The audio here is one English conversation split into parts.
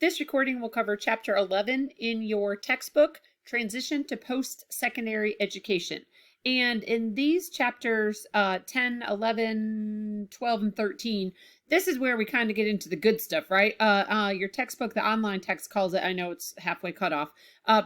This recording will cover Chapter 11 in your textbook, Transition to Post-Secondary Education. And in these chapters 10, 11, 12, and 13, this is where we kind of get into the good stuff, right? Your textbook, the online text calls it, I know it's halfway cut off,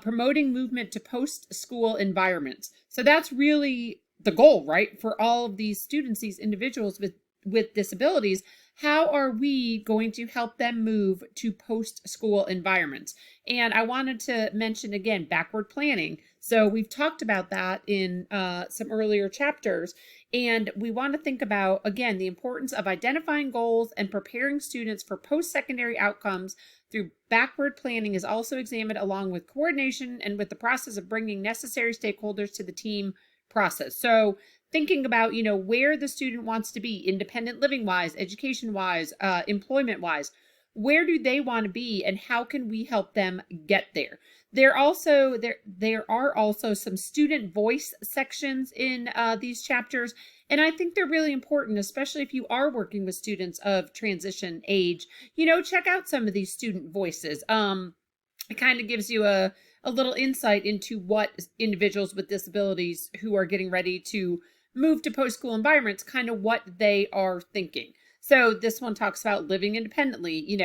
promoting movement to post-school environments. So that's really the goal, right? For all of these students, these individuals with disabilities, how are we going to help them move to post-school environments? And I wanted to mention again, backward planning. So we've talked about that in some earlier chapters, and we want to think about, again, the importance of identifying goals and preparing students for post-secondary outcomes through backward planning is also examined along with coordination and with the process of bringing necessary stakeholders to the team process. So thinking about, where the student wants to be, independent living wise, education wise, employment wise, where do they want to be and how can we help them get there? There are also some student voice sections in these chapters, and I think they're really important, especially if you are working with students of transition age. Check out some of these student voices. It kind of gives you a little insight into what individuals with disabilities who are getting ready to move to post-school environments, kind of what they are thinking. So this one talks about living independently,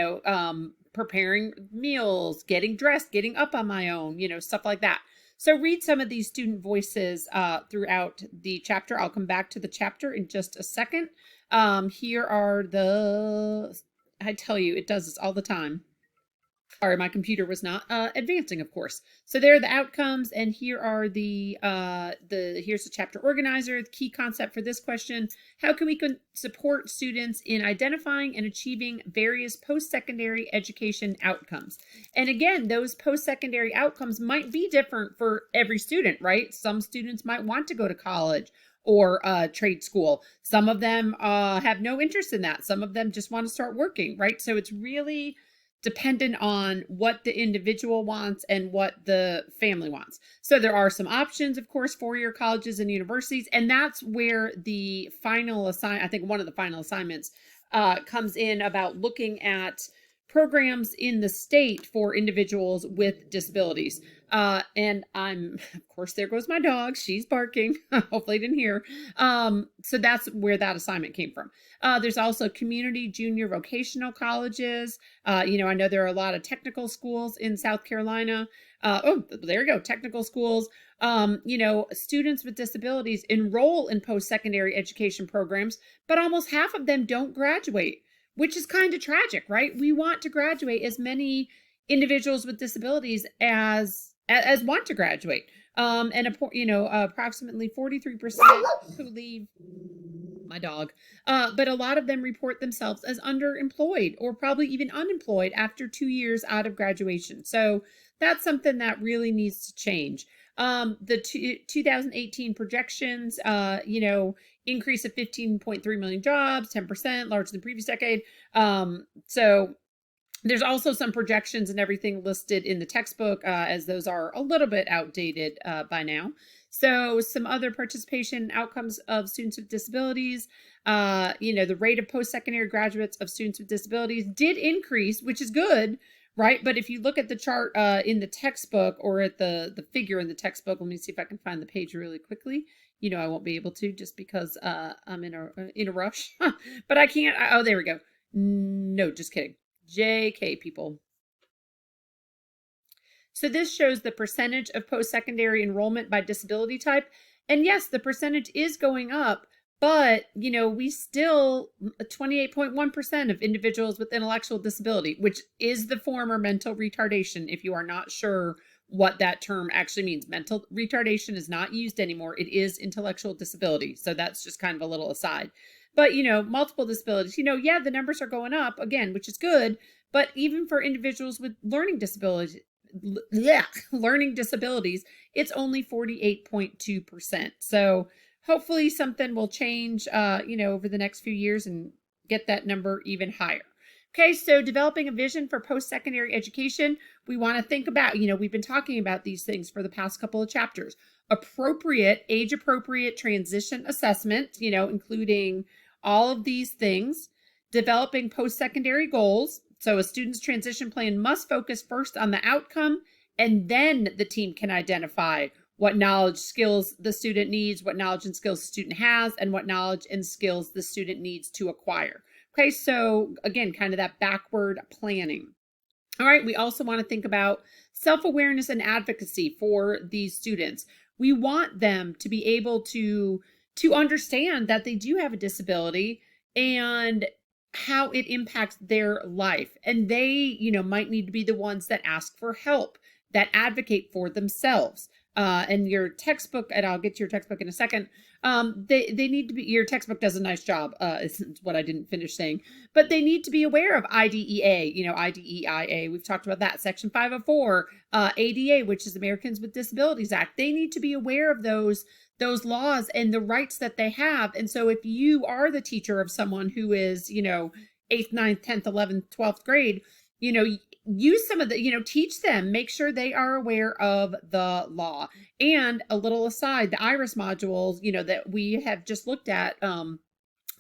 preparing meals, getting dressed, getting up on my own, stuff like that. So read some of these student voices throughout the chapter. I'll come back to the chapter in just a second. Here are I tell you, it does this all the time. Sorry, my computer was not advancing, of course. So there are the outcomes, and here are here's the chapter organizer. The key concept for this question: how can we support students in identifying and achieving various post-secondary education outcomes? And again, those post-secondary outcomes might be different for every student, right? Some students might want to go to college or trade school. Some of them have no interest in that. Some of them just want to start working, right? So it's really dependent on what the individual wants and what the family wants. So there are some options, of course, four-year colleges and universities, and that's where the final I think one of the final assignments comes in about looking at programs in the state for individuals with disabilities. And of course, there goes my dog. She's barking. Hopefully you didn't hear. So that's where that assignment came from. There's also community junior vocational colleges. I know there are a lot of technical schools in South Carolina. Oh, there you go. Technical schools. Students with disabilities enroll in post-secondary education programs, but almost half of them don't graduate, which is kind of tragic, right? We want to graduate as many individuals with disabilities as want to graduate. And approximately 43% who leave, my dog, but a lot of them report themselves as underemployed or probably even unemployed after 2 years out of graduation. So that's something that really needs to change. The 2018 projections, increase of 15.3 million jobs, 10%, larger than previous decade. So there's also some projections and everything listed in the textbook, as those are a little bit outdated by now. So some other participation outcomes of students with disabilities, the rate of post-secondary graduates of students with disabilities did increase, which is good, right? But if you look at the chart in the textbook or at the figure in the textbook, let me see if I can find the page really quickly. I won't be able to just because I'm in a rush, but I can't. Oh, there we go. No, just kidding. JK, people. So this shows the percentage of post-secondary enrollment by disability type. And yes, the percentage is going up, but, we still 28.1% of individuals with intellectual disability, which is the former mental retardation. If you are not sure what that term actually means, mental retardation is not used anymore. It is intellectual disability. So that's just kind of a little aside. But, multiple disabilities, the numbers are going up again, which is good. But even for individuals with learning disabilities, it's only 48.2%. So hopefully something will change, over the next few years and get that number even higher. Okay, so developing a vision for post-secondary education, we want to think about, we've been talking about these things for the past couple of chapters. Age-appropriate transition assessment, including all of these things. Developing post-secondary goals. So a student's transition plan must focus first on the outcome, and then the team can identify what knowledge, skills the student needs, what knowledge and skills the student has, and what knowledge and skills the student needs to acquire. Okay, so again, kind of that backward planning. All right, we also want to think about self-awareness and advocacy for these students. We want them to be able to understand that they do have a disability and how it impacts their life. And they, might need to be the ones that ask for help, that advocate for themselves. And your textbook, and I'll get to your textbook in a second, they need to be, your textbook does a nice job, is what I didn't finish saying, but they need to be aware of IDEA, IDEIA, we've talked about that, Section 504, ADA, which is Americans with Disabilities Act. They need to be aware of those laws and the rights that they have. And so if you are the teacher of someone who is, 8th, 9th, 10th, 11th, 12th grade, use some of the, teach them, make sure they are aware of the law. And a little aside, the IRIS modules, that we have just looked at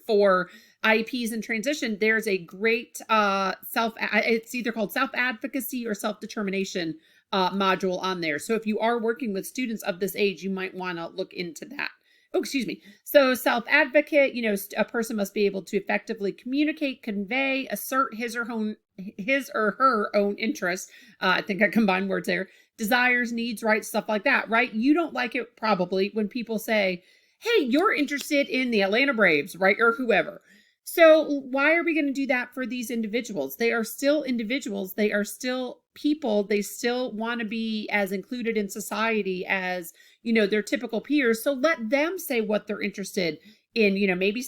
for IEPs and transition, there's a great it's either called self-advocacy or self-determination module on there. So if you are working with students of this age, you might want to look into that. Oh, excuse me. So self-advocate, a person must be able to effectively communicate, convey, assert his or her own interests. I think I combined words there. Desires, needs, rights, stuff like that, right? You don't like it probably when people say, hey, you're interested in the Atlanta Braves, right? Or whoever. So why are we going to do that for these individuals? They are still individuals. They are still people. They still want to be as included in society as, their typical peers. So let them say what they're interested in. Maybe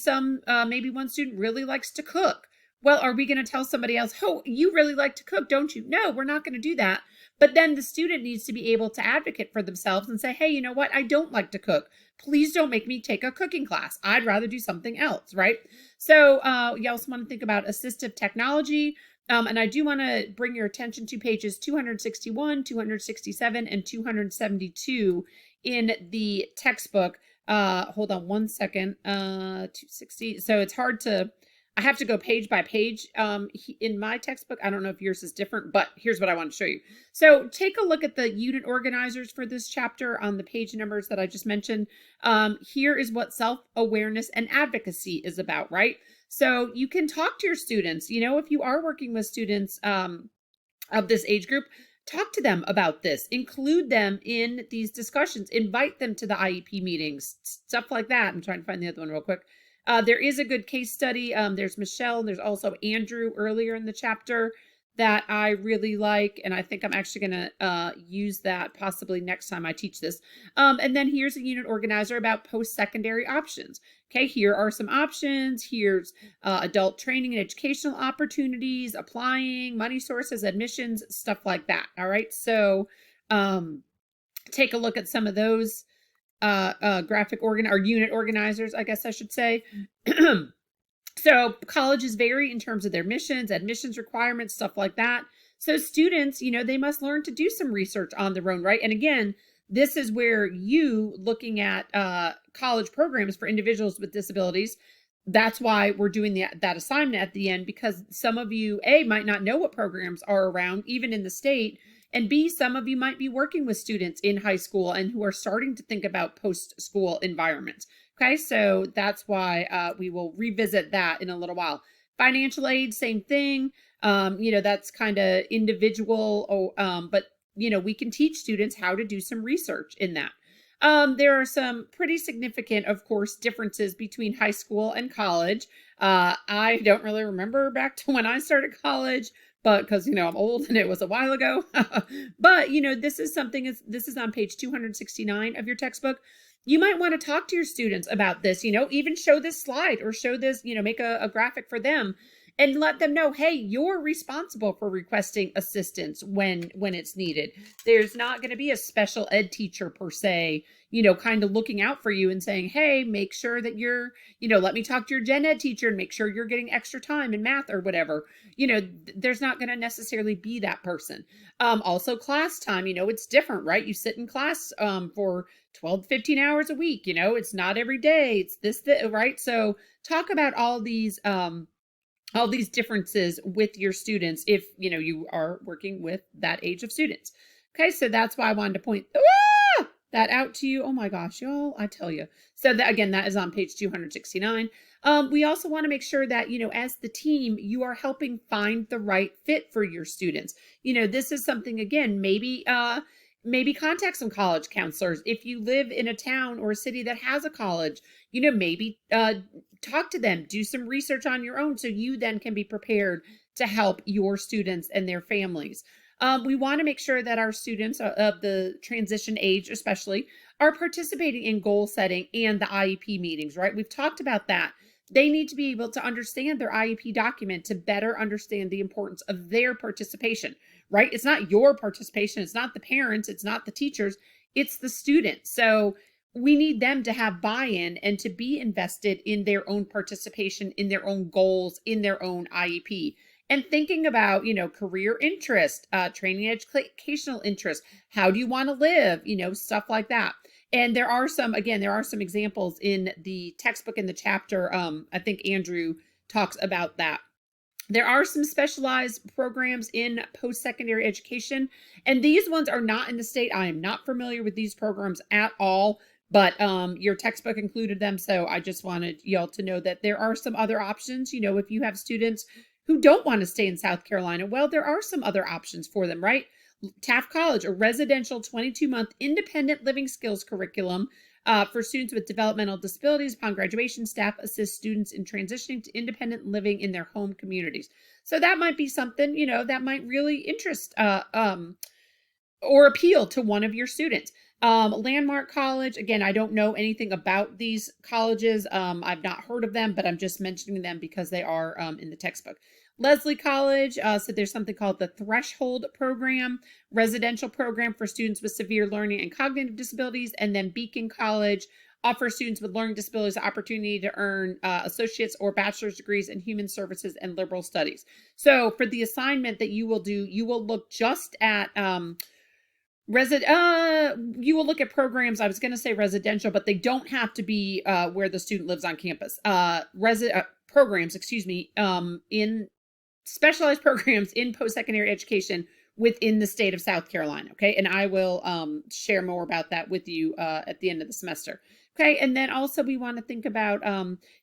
maybe one student really likes to cook. Well, are we going to tell somebody else, oh, you really like to cook, don't you? No, we're not going to do that. But then the student needs to be able to advocate for themselves and say, hey, you know what? I don't like to cook. Please don't make me take a cooking class. I'd rather do something else, right? So you also want to think about assistive technology. And I do want to bring your attention to pages 261, 267, and 272 in the textbook. Hold on one second. 260. So it's hard to, I have to go page by page in my textbook. I don't know if yours is different, but here's what I want to show you. So take a look at the unit organizers for this chapter on the page numbers that I just mentioned. Here is what self-awareness and advocacy is about, right? So you can talk to your students, if you are working with students of this age group, talk to them about this, include them in these discussions, invite them to the IEP meetings, stuff like that. I'm trying to find the other one real quick. There is a good case study. There's Michelle. There's also Andrew earlier in the chapter that I really like. And I think I'm actually going to use that possibly next time I teach this. And then here's a unit organizer about post-secondary options. Okay, here are some options. Here's adult training and educational opportunities, applying, money sources, admissions, stuff like that. All right, so take a look at some of those unit organizers, I guess I should say. So colleges vary in terms of their missions, admissions requirements, stuff like that. So students, they must learn to do some research on their own, right? And again, this is where you looking at college programs for individuals with disabilities, that's why we're doing that assignment at the end, because some of you, A, might not know what programs are around, even in the state, and B, some of you might be working with students in high school and who are starting to think about post-school environments. Okay, so that's why we will revisit that in a little while. Financial aid, same thing. That's kind of individual, but we can teach students how to do some research in that. There are some pretty significant, of course, differences between high school and college. I don't really remember back to when I started college, but because, I'm old and it was a while ago. But, this is on page 269 of your textbook. You might want to talk to your students about this, even show this slide or show this, make a graphic for them and let them know, hey, you're responsible for requesting assistance when it's needed. There's not going to be a special ed teacher per se, kind of looking out for you and saying, hey, make sure that you're, let me talk to your gen ed teacher and make sure you're getting extra time in math or whatever. There's not going to necessarily be that person. Also class time, it's different, right? You sit in class for 12 to 15 hours a week, it's not every day. It's this, right? So talk about all these all these differences with your students if, you are working with that age of students. Okay, so that's why I wanted to point that out to you. Oh my gosh, y'all, I tell you. So that, again, that is on page 269. We also want to make sure that, as the team, you are helping find the right fit for your students. This is something, again, maybe contact some college counselors. If you live in a town or a city that has a college, maybe talk to them, do some research on your own so you then can be prepared to help your students and their families. We want to make sure that our students of the transition age, especially, are participating in goal setting and the IEP meetings, right? We've talked about that. They need to be able to understand their IEP document to better understand the importance of their participation, right? It's not your participation. It's not the parents. It's not the teachers. It's the students. So we need them to have buy-in and to be invested in their own participation, in their own goals, in their own IEP. And thinking about, career interest, training educational interest, how do you want to live, stuff like that. And there are some examples in the textbook in the chapter. I think Andrew talks about that. There are some specialized programs in post-secondary education, and these ones are not in the state. I am not familiar with these programs at all, but your textbook included them. So I just wanted y'all to know that there are some other options. If you have students who don't want to stay in South Carolina, well, there are some other options for them, right? Taft College, a residential 22-month independent living skills curriculum for students with developmental disabilities. Upon graduation, staff assist students in transitioning to independent living in their home communities. So that might be something, that might really interest or appeal to one of your students. Landmark College, again, I don't know anything about these colleges. I've not heard of them, but I'm just mentioning them because they are in the textbook. Leslie College, so there's something called the Threshold Program, residential program for students with severe learning and cognitive disabilities. And then Beacon College offers students with learning disabilities the opportunity to earn associate's or bachelor's degrees in human services and liberal studies. So for the assignment that you will do, you will look just at you will look at programs. I was going to say residential, but they don't have to be where the student lives on campus. Programs, in specialized programs in post-secondary education within the state of South Carolina. Okay. And I will share more about that with you at the end of the semester. Okay. And then also we want to think about,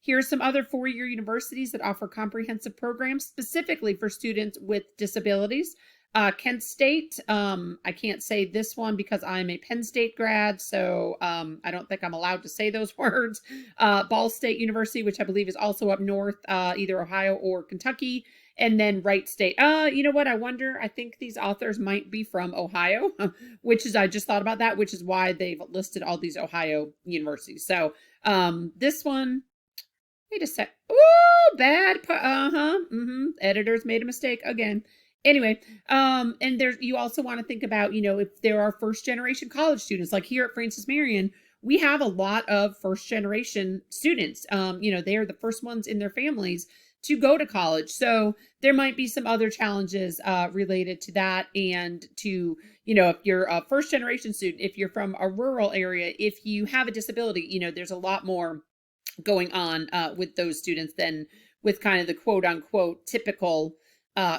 here are some other four-year universities that offer comprehensive programs specifically for students with disabilities. Kent State, I can't say this one because I'm a Penn State grad, so I don't think I'm allowed to say those words. Ball State University, which I believe is also up north, either Ohio or Kentucky. And then Wright State. You know what? I wonder, I think these authors might be from Ohio, I just thought about that, which is why they've listed all these Ohio universities. So this one, wait a sec. Ooh, bad. Editors made a mistake again. Anyway, and you also want to think about, if there are first generation college students, like here at Francis Marion, we have a lot of first generation students. They are the first ones in their families to go to college. So there might be some other challenges related to that. And to, if you're a first generation student, if you're from a rural area, if you have a disability, there's a lot more going on with those students than with kind of the quote unquote typical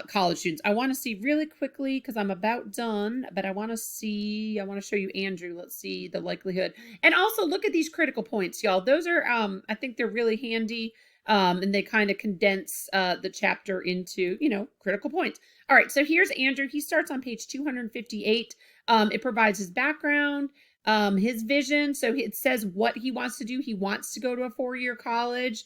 college students. I want to see really quickly, because I'm about done, but I want to show you Andrew. Let's see the likelihood. And also look at these critical points, y'all. Those are, I think they're really handy. And they kind of condense the chapter into, critical points. All right, so here's Andrew. He starts on page 258. It provides his background, his vision. So it says what he wants to do. He wants to go to a four-year college.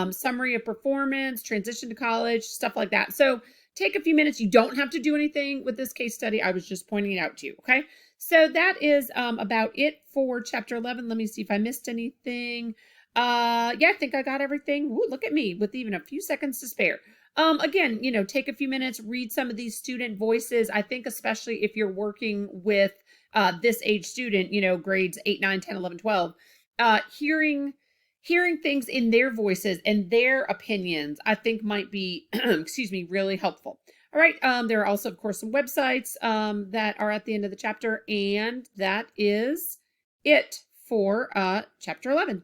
Summary of performance, transition to college, stuff like that. So take a few minutes. You don't have to do anything with this case study. I was just pointing it out to you. Okay. So that is about it for chapter 11. Let me see if I missed anything. Yeah, I think I got everything. Ooh, look at me with even a few seconds to spare. Again, take a few minutes, read some of these student voices. I think especially if you're working with this age student, grades 8, 9, 10, 11, 12, hearing things in their voices and their opinions, I think might be, really helpful. All right. There are also, of course, some websites that are at the end of the chapter, and that is it for chapter 11.